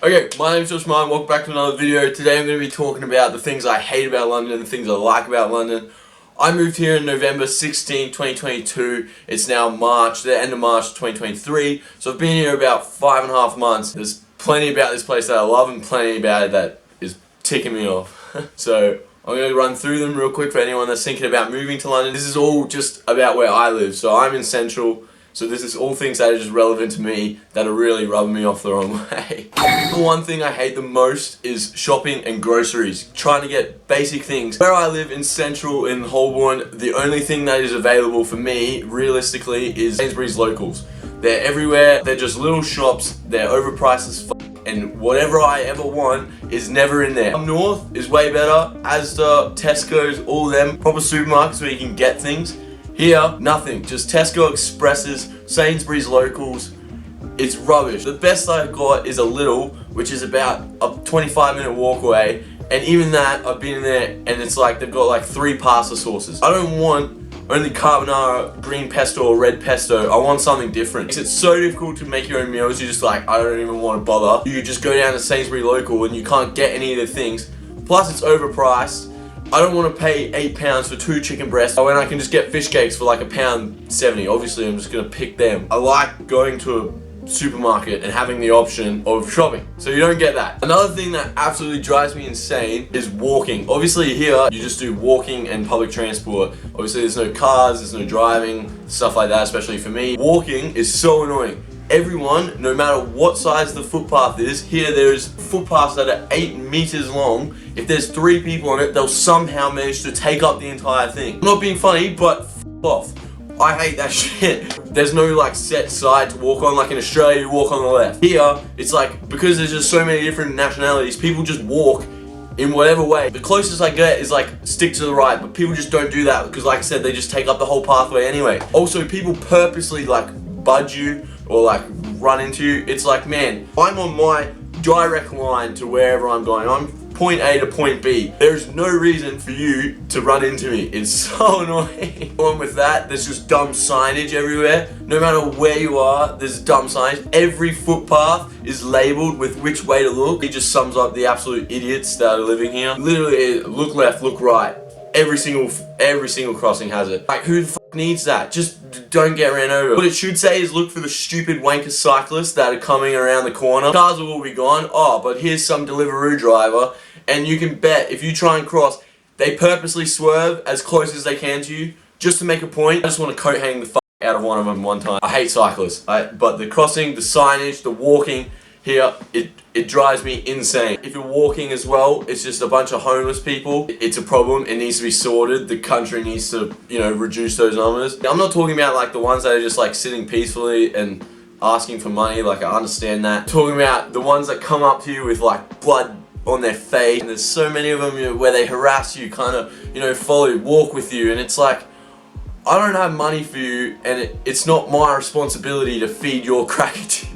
Okay, my name's Josh Martin, welcome back to another video. Today I'm going to be talking about the things I hate about London and the things I like about London. I moved here in November 16, 2022. It's now March, the end of March 2023. So I've been here about 5.5 months. There's plenty about this place that I love and plenty about it that is ticking me off. So I'm going to run through them real quick for anyone that's thinking about moving to London. This is all just about where I live. So I'm in Central. So this is all things that are just relevant to me that are really rubbing me off the wrong way. The one thing I hate the most is shopping and groceries. Trying to get basic things. Where I live in Central in Holborn, the only thing that is available for me, realistically, is Sainsbury's locals. They're everywhere, they're just little shops, they're overpriced as fuck, and whatever I ever want is never in there. Up north is way better, Asda, Tesco's, all of them, proper supermarkets where you can get things. Here, nothing. Just Tesco Expresses, Sainsbury's locals. It's rubbish. The best I got is a Little, which is about a 25-minute walk away. And even that, I've been in there and it's like they've got like 3 pasta sauces. I don't want only carbonara, green pesto, or red pesto. I want something different. It's so difficult to make your own meals. You're just like, I don't even want to bother. You just go down to Sainsbury's local and you can't get any of the things. Plus, it's overpriced. I don't want to pay £8 for 2 chicken breasts when I can just get fish cakes for like £1.70. Obviously, I'm just going to pick them. I like going to a supermarket and having the option of shopping. So you don't get that. Another thing that absolutely drives me insane is walking. Obviously here, you just do walking and public transport. Obviously there's no cars, there's no driving, stuff like that, especially for me. Walking is so annoying. Everyone, no matter what size the footpath is, here there's footpaths that are 8 meters long. If there's 3 people on it, they'll somehow manage to take up the entire thing. I'm not being funny, but f off. I hate that shit. There's no like set side to walk on. Like in Australia, you walk on the left. Here, it's like, because there's just so many different nationalities, people just walk in whatever way. The closest I get is like stick to the right, but people just don't do that because, like I said, they just take up the whole pathway anyway. Also, people purposely like budge you or like run into you. It's like, man, I'm on my direct line to wherever I'm going. I'm point A to point B. There's no reason for you to run into me. It's so annoying. Along with that, there's just dumb signage everywhere. No matter where you are, there's dumb signage. Every footpath is labeled with which way to look. It just sums up the absolute idiots that are living here. Literally, look left, look right. Every single crossing has it. Like, who the fuck needs that? Just don't get ran over. What it should say is look for the stupid wanker cyclists that are coming around the corner. Cars will all be gone. Oh, but here's some Deliveroo driver, and you can bet if you try and cross, they purposely swerve as close as they can to you just to make a point. I just want to coat hang the fuck out of one of them one time. I hate cyclists, but the crossing, the signage, the walking here, it drives me insane. If you're walking as well, it's just a bunch of homeless people. It's a problem. It needs to be sorted. The country needs to, reduce those numbers. Now, I'm not talking about like the ones that are just like sitting peacefully and asking for money. Like, I understand that. I'm talking about the ones that come up to you with like blood on their face, and there's so many of them where they harass you, kind of, follow you, walk with you, and it's like, I don't have money for you, and it's not my responsibility to feed your cracker to you.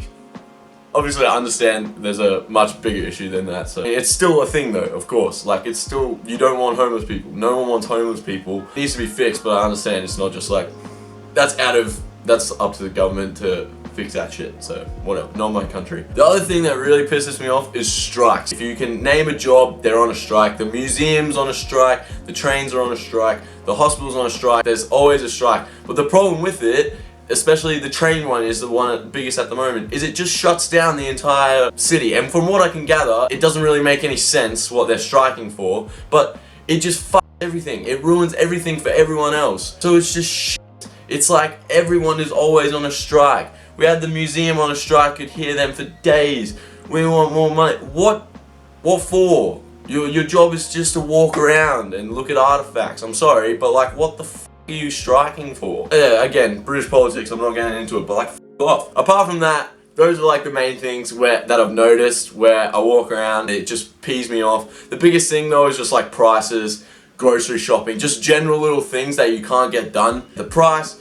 Obviously, I understand there's a much bigger issue than that, so it's still a thing though, of course. Like, it's still, you don't want homeless people. No one wants homeless people. It needs to be fixed, but I understand it's not just like, that's up to the government to fix that shit, so whatever, not my country. The other thing that really pisses me off is strikes. If you can name a job, they're on a strike. The museum's on a strike, the trains are on a strike, the hospital's on a strike, there's always a strike. But the problem with it, especially the train one is the one biggest at the moment, is it just shuts down the entire city. And from what I can gather, it doesn't really make any sense what they're striking for, but it just fucks everything. It ruins everything for everyone else. So it's just shit. It's like everyone is always on a strike. We had the museum on a strike, could hear them for days. We want more money. What for? Your job is just to walk around and look at artifacts. I'm sorry, but like, what the f are you striking for? Yeah, again, British politics, I'm not getting into it, but like, f off. Apart from that, those are like the main things that I've noticed where I walk around, it just pees me off. The biggest thing though is just like prices, grocery shopping, just general little things that you can't get done. The price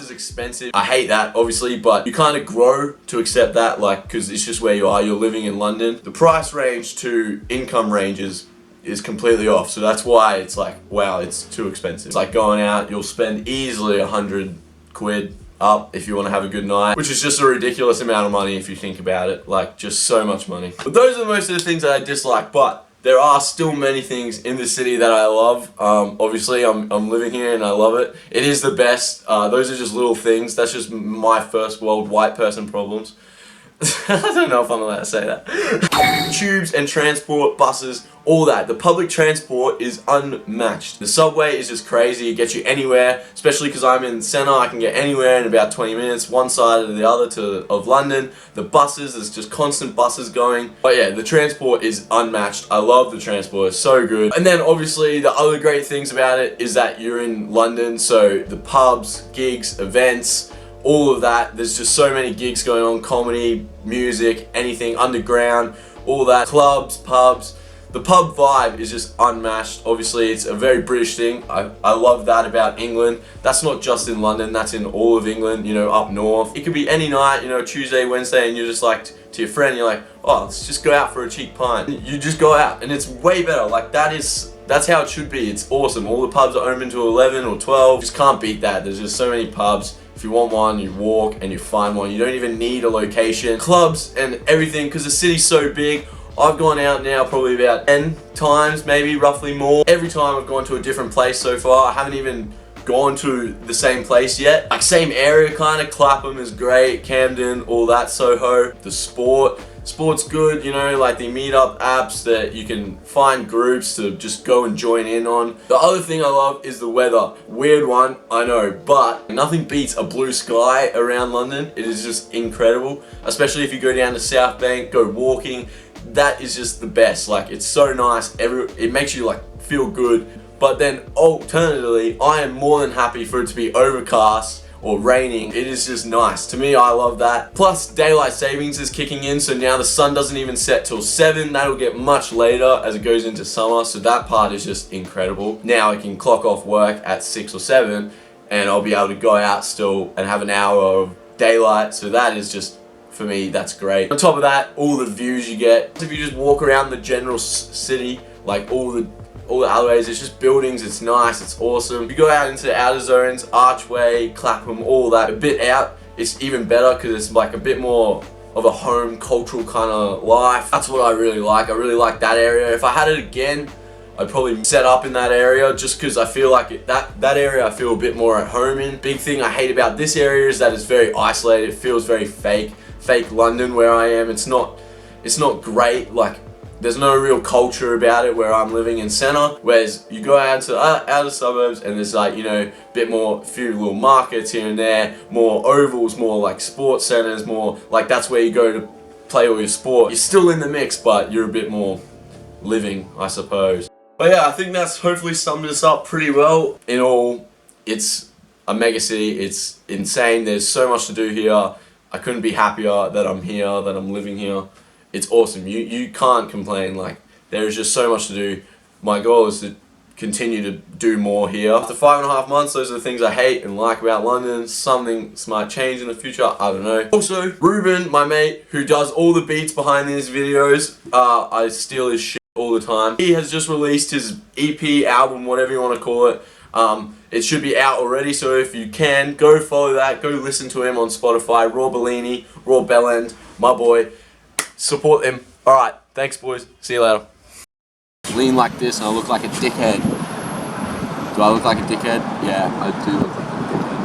is expensive. I hate that, obviously, but you kind of grow to accept that, like, because it's just where you are. You're living in London. The price range to income ranges is completely off, so that's why it's like, wow, it's too expensive. It's like going out, you'll spend easily 100 quid, up if you want to have a good night, which is just a ridiculous amount of money if you think about it, like just so much money. But those are most of the things that I dislike, but there are still many things in the city that I love. Obviously, I'm living here and I love it. It is the best. Those are just little things. That's just my first world white person problems. I don't know if I'm allowed to say that. Tubes and transport, buses, all that. The public transport is unmatched. The subway is just crazy. It gets you anywhere, especially because I'm in the centre. I can get anywhere in about 20 minutes, one side or the other of London. The buses, there's just constant buses going. But yeah, the transport is unmatched. I love the transport. It's so good. And then obviously the other great things about it is that you're in London, so the pubs, gigs, events, all of that. There's just so many gigs going on, comedy, music, anything, underground, all that, clubs, pubs. The pub vibe is just unmatched. Obviously, it's a very British thing. I love that about England. That's not just in London, that's in all of England, you know, up north. It could be any night, you know, Tuesday, Wednesday, and you're just like, to your friend, you're like, oh, let's just go out for a cheap pint. You just go out, and it's way better. Like, that's how it should be. It's awesome. All the pubs are open to 11 or 12. You just can't beat that. There's just so many pubs. If you want one, you walk and you find one. You don't even need a location. Clubs and everything, because the city's so big. I've gone out now probably about 10 times, maybe roughly more. Every time I've gone to a different place so far. I haven't even gone to the same place yet. Like same area kind of. Clapham is great, Camden, all that, Soho. The sport's good, you know, like the meetup apps that you can find groups to just go and join in on. The other thing I love is the weather. Weird one, I know, but nothing beats a blue sky around London. It is just incredible, especially if you go down to South Bank, go walking. That is just the best. Like, it's so nice. It makes you like feel good. But then alternatively, I am more than happy for it to be overcast or raining. It is just nice. To me, I love that. Plus, daylight savings is kicking in, so now the sun doesn't even set till 7. That'll get much later as it goes into summer, so that part is just incredible. Now I can clock off work at 6 or 7, and I'll be able to go out still and have an hour of daylight, so that is just, for me, that's great. On top of that, all the views you get. If you just walk around the general city, like all the alleyways, it's just buildings, it's nice, it's awesome. If you go out into the outer zones, Archway, Clapham, all that, a bit out, it's even better because it's like a bit more of a home cultural kind of life. That's what I really like. I really like that area. If I had it again, I'd probably set up in that area just because I feel like that area I feel a bit more at home in. Big thing I hate about this area is that it's very isolated. It feels very fake London where I am. It's not great. Like, there's no real culture about it where I'm living in centre, whereas you go out to outer suburbs and there's like, you know, a bit more, few little markets here and there, more ovals, more like sports centres, more like that's where you go to play all your sport. You're still in the mix, but you're a bit more living, I suppose. But yeah, I think that's hopefully summed us up pretty well. In all, it's a mega city, it's insane, there's so much to do here. I couldn't be happier that I'm here, that I'm living here. It's awesome. You can't complain. Like, there is just so much to do. My goal is to continue to do more here. After 5.5 months, those are the things I hate and like about London. Something might change in the future, I don't know. Also, Ruben, my mate, who does all the beats behind these videos, I steal his shit all the time. He has just released his EP, album, whatever you want to call it. It should be out already, so if you can, go follow that. Go listen to him on Spotify. RAWBELLINI, RAWBELLINI, my boy. Support them. Alright, thanks boys. See you later. Lean like this and I look like a dickhead. Do I look like a dickhead? Yeah, I do look like